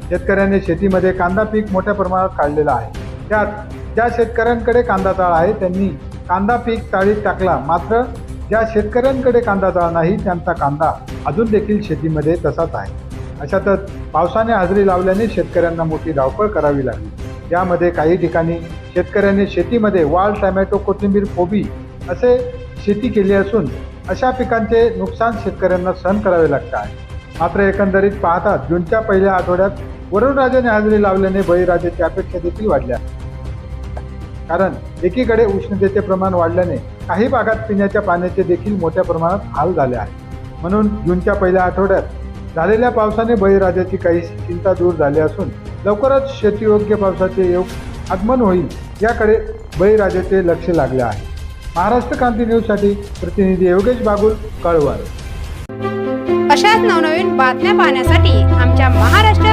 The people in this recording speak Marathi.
शेतकऱ्यांनी शेतीमध्ये कांदा पीक मोठ्या प्रमाणात काढलेला आहे। त्यात ज्या शेतकऱ्यांकडे कांदा चाळ आहे त्यांनी कांदा पीक चाळीत टाकला, मात्र ज्या शेतकऱ्यांकडे कांदा चाळ नाही त्यांचा कांदा अजून देखील शेतीमध्ये तसाच आहे। अशातच पावसाने हजेरी लावल्याने शेतकऱ्यांना मोठी धावपळ करावी लागली। यामध्ये काही ठिकाणी शेतकऱ्यांनी शेतीमध्ये वाल, टोमॅटो, कोथिंबीर, कोबी असे शेती केली असून अशा पिकांचे नुकसान शेतकऱ्यांना सहन करावे लागत आहे। मात्र एकंदरीत पाहता जूनच्या पहिल्या आठवड्यात वरुणराजाने हजेरी लावल्याने बळीराजाची अपेक्षा देखील वाढल्या, कारण एकीकडे उष्णतेचे प्रमाण वाढल्याने काही भागात पिण्याच्या पाण्याचे देखील मोठ्या प्रमाणात हाल झाले आहे। म्हणून जूनच्या पहिल्या आठवड्यात झालेल्या पावसाने बळीराजाची काही चिंता दूर झाली असून लवकरच शेतीयोग्य पावसाचे आगमन होईल याकडे बळीराजाचे लक्ष लागले आहे। महाराष्ट्र क्रांती न्यूजसाठी प्रतिनिधी योगेश बागुल, कळवण। अशाच नवनवीन बातम्या पाहण्यासाठी आमच्या महाराष्ट्र